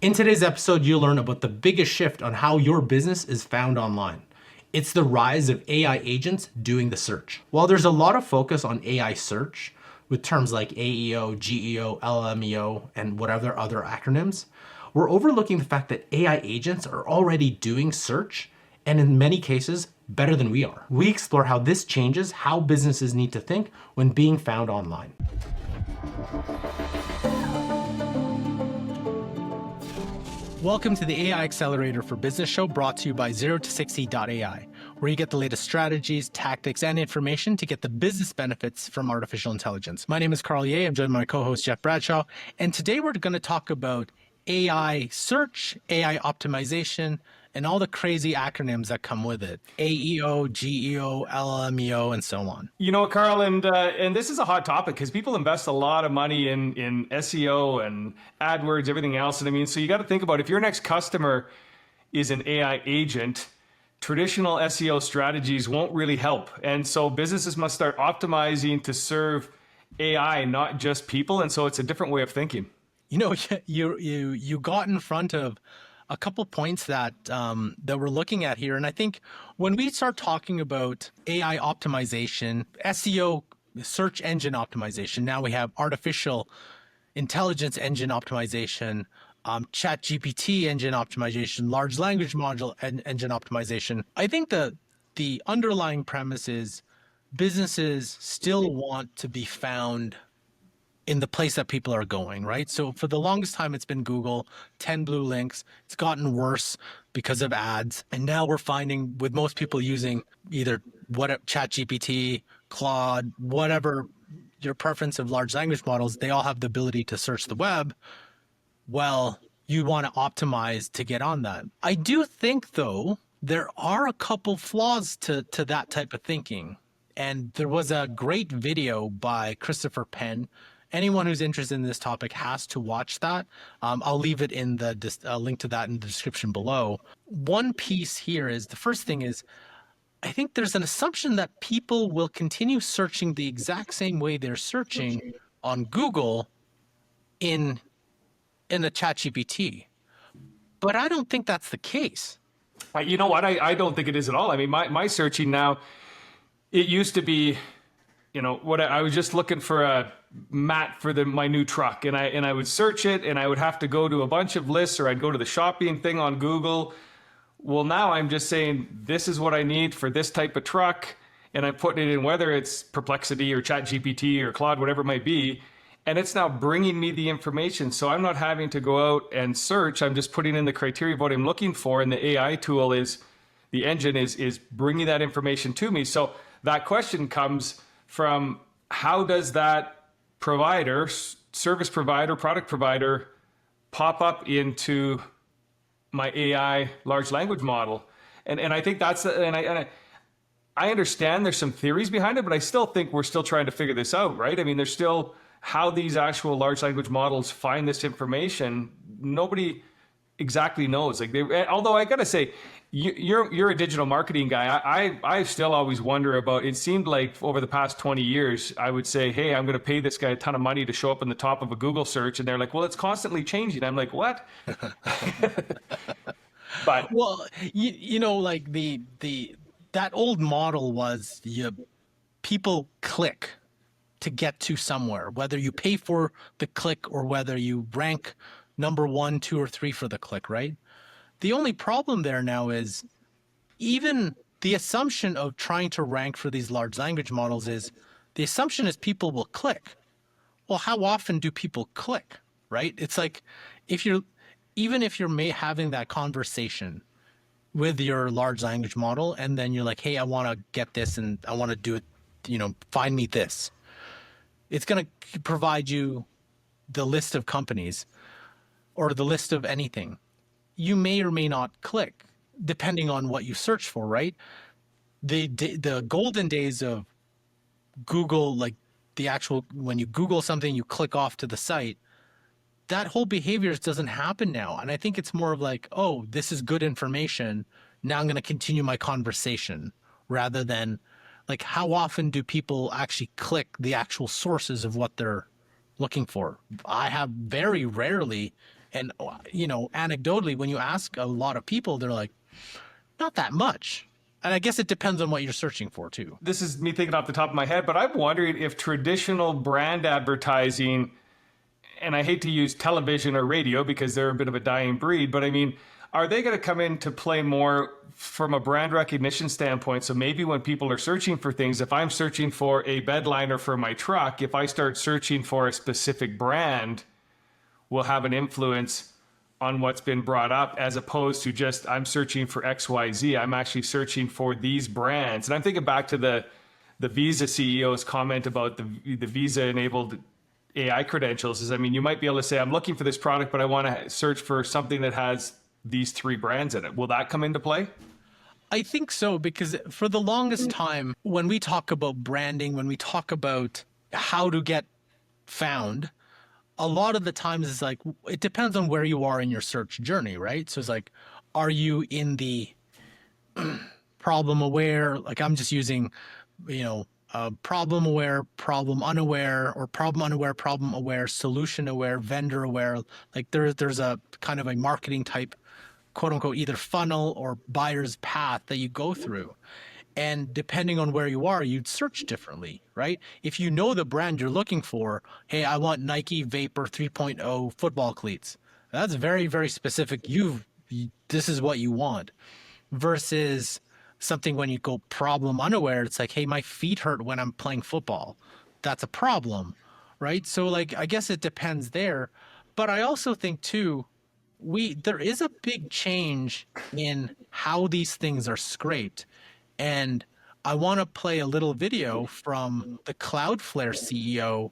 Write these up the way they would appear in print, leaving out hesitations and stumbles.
In today's episode, you'll learn about the biggest shift on how your business is found online. It's the rise of AI agents doing the search. While there's a lot of focus on AI search with terms like AEO, GEO, LMEO, and whatever other acronyms, we're overlooking the fact that AI agents are already doing search, and in many cases, better than we are. We explore how this changes how businesses need to think when being found online. Welcome to the AI Accelerator for Business show, brought to you by 0to60.ai, where you get the latest strategies, tactics, and information to get the business benefits from artificial intelligence. My name is Carl Ye. I'm joined by my co-host, Jeff Bradshaw. And today we're going to talk about AI search, AI optimization, and all the crazy acronyms that come with it. AEO, GEO, LMEO, and so on. You know, Carl, and this is a hot topic because people invest a lot of money in SEO and AdWords, everything else. And I mean, so you got to think about if your next customer is an AI agent, traditional SEO strategies won't really help. And so businesses must start optimizing to serve AI, not just people. And so it's a different way of thinking. You know, you got in front of a couple points that we're looking at here. And I think when we start talking about AI optimization, SEO, search engine optimization, now we have artificial intelligence engine optimization, chat GPT engine optimization, large language module engine optimization. I think the underlying premise is businesses still want to be found in the place that people are going, right? So for the longest time, it's been Google, 10 blue links. It's gotten worse because of ads. And now we're finding with most people using either ChatGPT, Claude, whatever your preference of large language models, they all have the ability to search the web. Well, you want to optimize to get on that. I do think, though, there are a couple flaws to that type of thinking. And there was a great video by Christopher Penn. Anyone who's interested in this topic has to watch that. I'll leave it in the link to that in the description below. One piece here is, the first thing is, I think there's an assumption that people will continue searching the exact same way they're searching on Google in a ChatGPT. But I don't think that's the case. You know what? I don't think it is at all. I mean, my searching now, it used to be, you know, what I was just looking for a mat for my new truck, and I would search it, and I would have to go to a bunch of lists, or I'd go to the shopping thing on Google. Well, now I'm just saying, this is what I need for this type of truck, and I'm putting it in, whether it's Perplexity or ChatGPT or Claude, whatever it might be, and it's now bringing me the information. So I'm not having to go out and search. I'm just putting in the criteria of what I'm looking for, and the AI tool the engine is bringing that information to me. So that question comes from, how does that provider, service provider, product provider pop up into my AI large language model? And I think that's, I understand there's some theories behind it, but I still think we're still trying to figure this out, right? I mean, there's still how these actual large language models find this information. Nobody exactly knows. Although I gotta say, you're a digital marketing guy. I still always wonder about, it seemed like over the past 20 years, I would say, hey, I'm going to pay this guy a ton of money to show up in the top of a Google search. And they're like, well, it's constantly changing. I'm like, what? But well, you know, like that old model was people click to get to somewhere, whether you pay for the click or whether you rank number 1, 2, or 3 for the click, right? The only problem there now is, even the assumption of trying to rank for these large language models is, the assumption is people will click. Well, how often do people click, right? It's like, even if you're having that conversation with your large language model, and then you're like, hey, I want to get this and I want to do it, you know, find me this. It's going to provide you the list of companies or the list of anything. You may or may not click, depending on what you search for, right? The golden days of Google, like the actual, when you Google something, you click off to the site, that whole behavior doesn't happen now. And I think it's more of like, oh, this is good information. Now I'm going to continue my conversation, rather than like, how often do people actually click the actual sources of what they're looking for? I have very rarely And, anecdotally, when you ask a lot of people, they're like, not that much. And I guess it depends on what you're searching for too. This is me thinking off the top of my head, but I'm wondering if traditional brand advertising, and I hate to use television or radio because they're a bit of a dying breed, but I mean, are they going to come into play more from a brand recognition standpoint? So maybe when people are searching for things, if I'm searching for a bed liner for my truck, if I start searching for a specific brand, will have an influence on what's been brought up, as opposed to just I'm searching for XYZ. I'm actually searching for these brands. And I'm thinking back to the Visa CEO's comment about the Visa enabled AI credentials. Is, I mean, you might be able to say, I'm looking for this product, but I want to search for something that has these 3 brands in it. Will that come into play? I think so, because for the longest time, when we talk about branding, when we talk about how to get found, a lot of the times it's like, it depends on where you are in your search journey, right? So it's like, are you in the problem aware? Like I'm just using, problem aware, problem unaware, or problem unaware, problem aware, solution aware, vendor aware. Like there's a kind of a marketing type, quote unquote, either funnel or buyer's path that you go through. And depending on where you are, you'd search differently, right? If you know the brand you're looking for, hey, I want Nike Vapor 3.0 football cleats. That's very, very specific. This is what you want. Versus something when you go problem unaware, it's like, hey, my feet hurt when I'm playing football. That's a problem, right? So like, I guess it depends there. But I also think too, there is a big change in how these things are scraped. And I want to play a little video from the Cloudflare CEO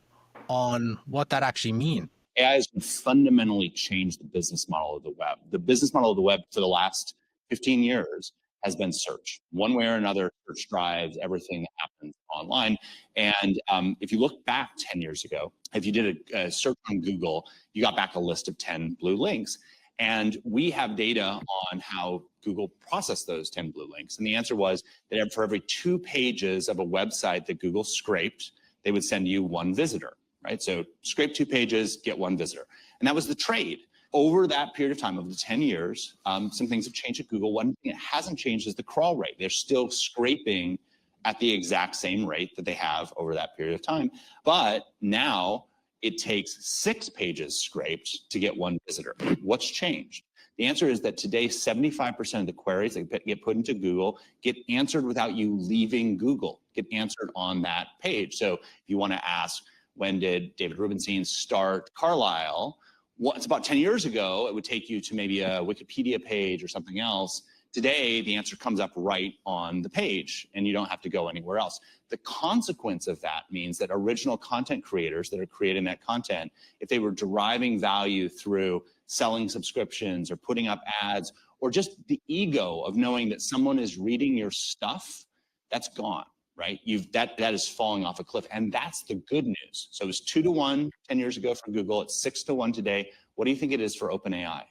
on what that actually means. AI has fundamentally changed the business model of the web. The business model of the web for the last 15 years has been search. One way or another, search drives everything that happens online. And if you look back 10 years ago, if you did a search on Google, you got back a list of 10 blue links. And we have data on how Google processed those 10 blue links. And the answer was that for every 2 pages of a website that Google scraped, they would send you 1 visitor, right? So scrape 2 pages, get 1 visitor. And that was the trade. Over that period of time, over the 10 years, some things have changed at Google. One thing that hasn't changed is the crawl rate. They're still scraping at the exact same rate that they have over that period of time. But now it takes 6 pages scraped to get 1 visitor. What's changed? The answer is that today, 75% of the queries that get put into Google get answered without you leaving Google, get answered on that page. So if you want to ask, when did David Rubenstein start Carlisle? Well, it's about 10 years ago, it would take you to maybe a Wikipedia page or something else. Today, the answer comes up right on the page and you don't have to go anywhere else. The consequence of that means that original content creators that are creating that content, if they were deriving value through selling subscriptions or putting up ads or just the ego of knowing that someone is reading your stuff, that's gone, right? That is falling off a cliff. And that's the good news. So it was 2 to 1 10 years ago for Google. It's 6 to 1 today. What do you think it is for OpenAI?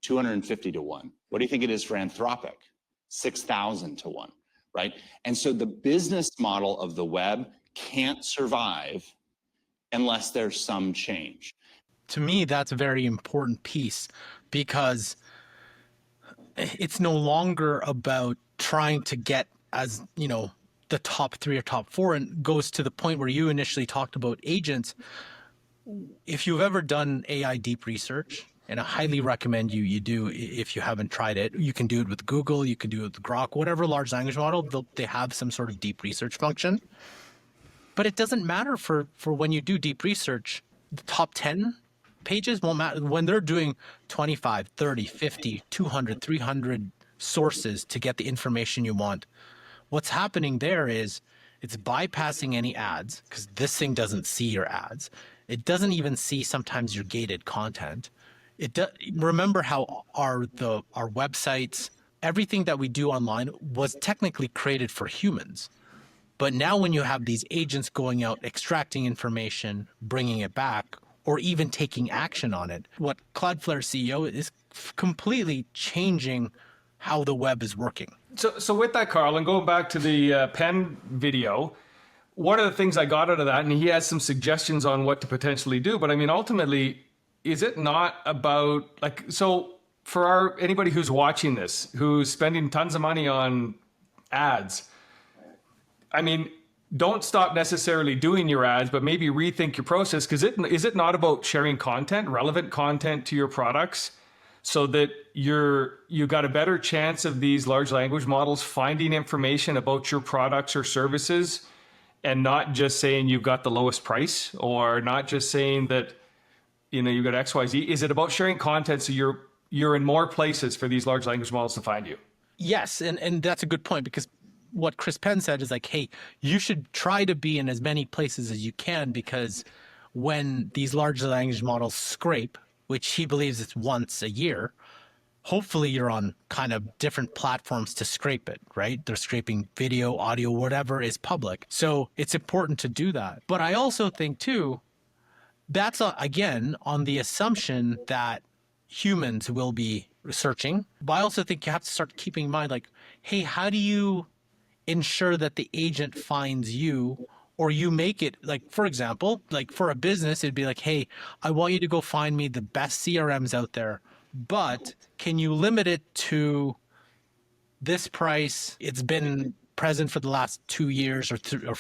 250 to 1. What do you think it is for Anthropic? 6,000 to 1, right? And so the business model of the web can't survive unless there's some change. To me, that's a very important piece because it's no longer about trying to get as, the top 3 or top 4, and goes to the point where you initially talked about agents. If you've ever done AI deep research, and I highly recommend you do if you haven't tried it. You can do it with Google, you can do it with Grok, whatever large language model, they have some sort of deep research function. But it doesn't matter for when you do deep research, the top 10 pages won't matter. When they're doing 25, 30, 50, 200, 300 sources to get the information you want, what's happening there is it's bypassing any ads because this thing doesn't see your ads. It doesn't even see sometimes your gated content. Remember how our websites, everything that we do online was technically created for humans. But now when you have these agents going out, extracting information, bringing it back, or even taking action on it, what Cloudflare CEO is completely changing how the web is working. So with that, Carl, and going back to the Penn video, one of the things I got out of that, and he has some suggestions on what to potentially do, but I mean, ultimately, is it not about like, so for anybody who's watching this, who's spending tons of money on ads, I mean, don't stop necessarily doing your ads, but maybe rethink your process. Because is it not about sharing content, relevant content to your products, so that you got a better chance of these large language models finding information about your products or services, and not just saying you've got the lowest price, or not just saying that you've got XYZ? Is it about sharing content so you're in more places for these large language models to find you? Yes, and that's a good point, because what Chris Penn said is like, hey, you should try to be in as many places as you can, because when these large language models scrape, which he believes it's once a year, hopefully you're on kind of different platforms to scrape it, right? They're scraping video, audio, whatever is public. So it's important to do that. But I also think too, that's again on the assumption that humans will be researching. But I also think you have to start keeping in mind, like, hey, how do you ensure that the agent finds you, or you make it, like, for example, like for a business, it'd be like, hey, I want you to go find me the best CRMs out there, but can you limit it to this price? It's been present for the last 2 years, or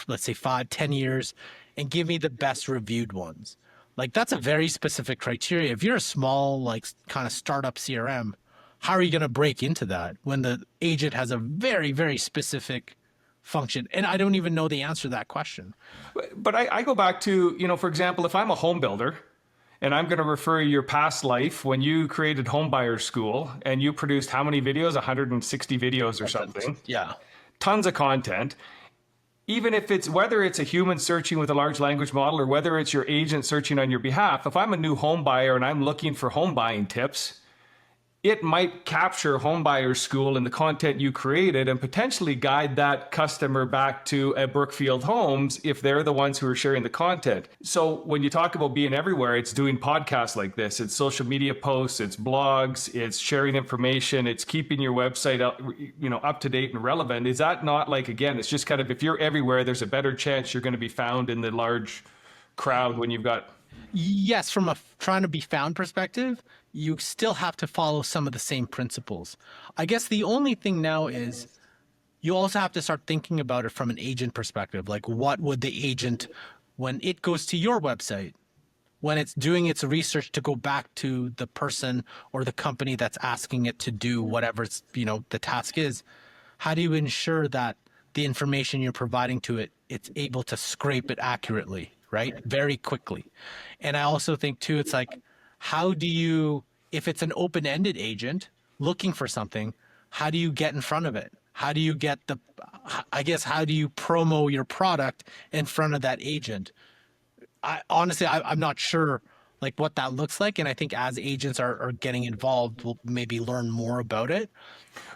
let's say 5, 10 years, and give me the best reviewed ones. Like, that's a very specific criteria. If you're a small, like, kind of startup CRM, how are you going to break into that when the agent has a very, very specific function? And I don't even know the answer to that question. But I go back to, for example, if I'm a home builder and I'm going to refer your past life when you created Home Buyer School and you produced how many videos? 160 videos or something. Yeah. Tons of content. Even if whether it's a human searching with a large language model or whether it's your agent searching on your behalf, if I'm a new home buyer and I'm looking for home buying tips, it might capture Home Buyer School in the content you created and potentially guide that customer back to a Brookfield Homes if they're the ones who are sharing the content. So when you talk about being everywhere, it's doing podcasts like this, it's social media posts, it's blogs, it's sharing information, it's keeping your website up to date and relevant. Is that not, like, again, it's just kind of, if you're everywhere, there's a better chance you're going to be found in the large crowd when you've got... Yes, from a trying to be found perspective, you still have to follow some of the same principles. I guess the only thing now is you also have to start thinking about it from an agent perspective. Like, what would the agent, when it goes to your website, when it's doing its research to go back to the person or the company that's asking it to do whatever it's, the task is, how do you ensure that the information you're providing to it, it's able to scrape it accurately, right? Very quickly. And I also think too, it's like, how do you, if it's an open-ended agent looking for something, how do you get in front of it? How do you get how do you promo your product in front of that agent? Honestly, I'm not sure like what that looks like. And I think as agents are getting involved, we'll maybe learn more about it.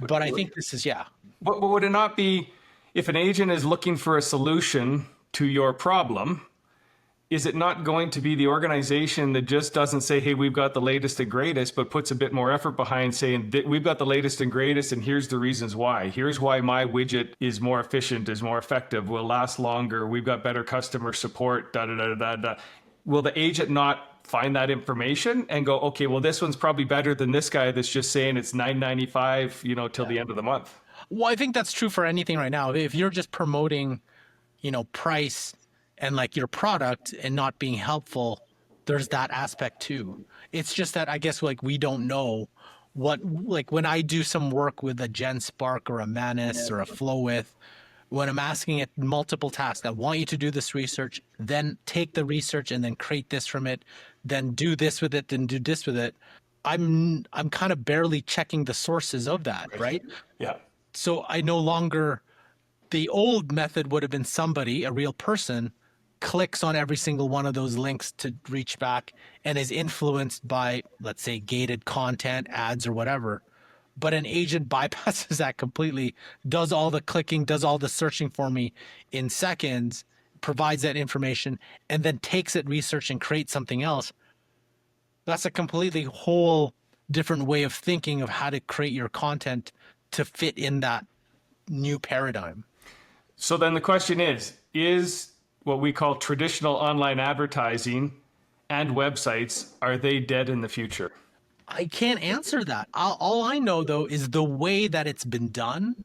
But I think this is, yeah. But would it not be, if an agent is looking for a solution to your problem, is it not going to be the organization that just doesn't say, hey, we've got the latest and greatest, but puts a bit more effort behind saying, we've got the latest and greatest, and here's the reasons why. Here's why my widget is more efficient, is more effective, will last longer, we've got better customer support, da da da da da. Will the agent not find that information and go, okay, well, this one's probably better than this guy that's just saying it's $9.95, till the end of the month? Well, I think that's true for anything right now. If you're just promoting, price and like your product and not being helpful, there's that aspect too. It's just that I guess like we don't know what, like when I do some work with a GenSpark or a Manus or a Flowwith, when I'm asking it multiple tasks, I want you to do this research, then take the research and then create this from it, then do this with it, then do this with it. I'm kind of barely checking the sources of that, right? Yeah. So I no longer, the old method would have been somebody, a real person, clicks on every single one of those links to reach back and is influenced by, let's say, gated content, ads, or whatever. But an agent bypasses that completely, does all the clicking, does all the searching for me in seconds, provides that information, and then takes it, research, and creates something else. That's a completely whole different way of thinking of how to create your content to fit in that new paradigm. So then the question is what we call traditional online advertising and websites, are they dead in the future? I can't answer that. All I know though is the way that it's been done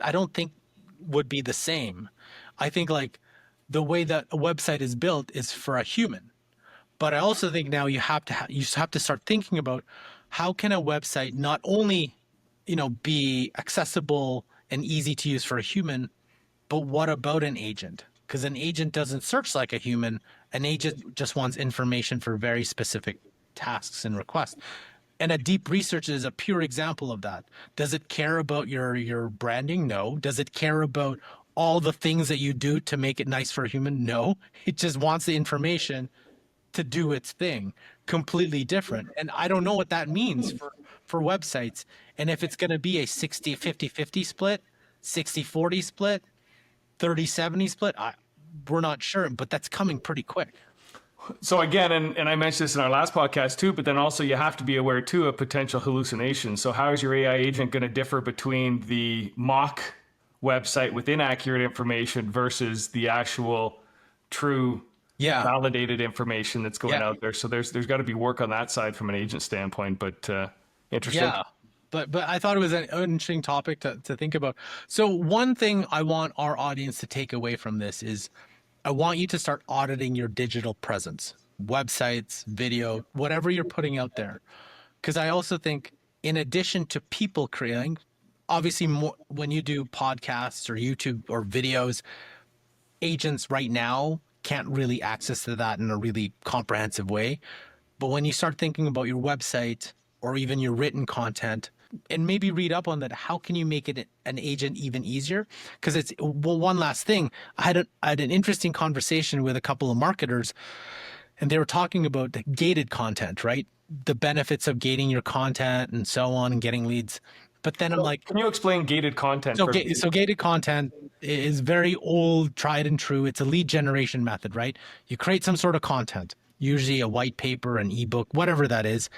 I don't think would be the same. I think like the way that a website is built is for a human. But I also think now you have to start thinking about how can a website not only, be accessible and easy to use for a human, but what about an agent? Because an agent doesn't search like a human. An agent just wants information for very specific tasks and requests. And a deep research is a pure example of that. Does it care about your branding? No. Does it care about all the things that you do to make it nice for a human? No. It just wants the information to do its thing. Completely different. And I don't know what that means for websites. And if it's going to be a 60, 50, 50 split, 60, 40 split, 30, 70 split, we're not sure, but that's coming pretty quick. So again, and I mentioned this in our last podcast too, but then also you have to be aware too of potential hallucinations. So how is your AI agent going to differ between the mock website with inaccurate information versus the actual true validated information that's going out there? So there's got to be work on that side from an agent standpoint, but interesting. Yeah. But I thought it was an interesting topic to think about. So one thing I want our audience to take away from this is I want you to start auditing your digital presence, websites, video, whatever you're putting out there. Because I also think in addition to people creating, obviously more, when you do podcasts or YouTube or videos, agents right now can't really access to that in a really comprehensive way. But when you start thinking about your website or even your written content, and maybe read up on that, how can you make it an agent even easier? Because one last thing, I had an interesting conversation with a couple of marketers, and they were talking about the gated content, right? The benefits of gating your content and so on, and getting leads. But then I'm like, can you explain gated content? So gated content is very old, tried and true. It's a lead generation method, right? You create some sort of content, usually a white paper, an ebook, whatever that is.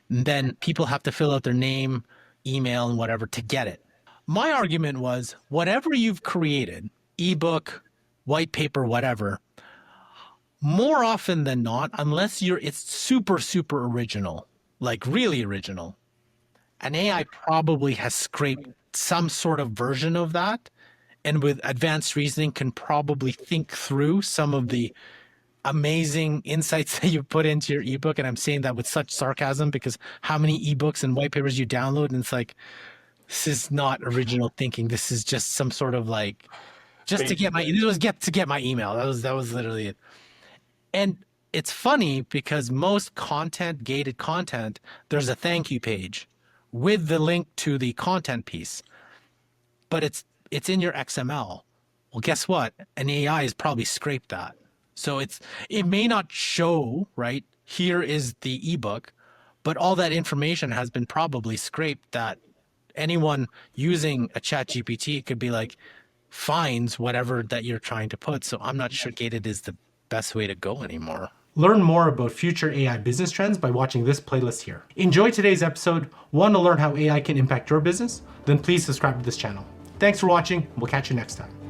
And then people have to fill out their name, email, and whatever to get it. My argument was whatever you've created, ebook, white paper, whatever, more often than not, unless it's super, super original, like really original, an AI probably has scraped some sort of version of that. And with advanced reasoning can probably think through some of the amazing insights that you put into your ebook. And I'm saying that with such sarcasm because how many ebooks and white papers you download, and it's like, this is not original thinking. This is just some sort of like, just to get my email. That was literally it. And it's funny because most content, gated content, there's a thank you page with the link to the content piece, but it's in your XML. Well, guess what? An AI has probably scraped that. So it may not show, right? Here is the ebook, but all that information has been probably scraped that anyone using a chat GPT could be like, finds whatever that you're trying to put. So I'm not sure gated is the best way to go anymore. Learn more about future AI business trends by watching this playlist here. Enjoy today's episode. Want to learn how AI can impact your business? Then please subscribe to this channel. Thanks for watching. We'll catch you next time.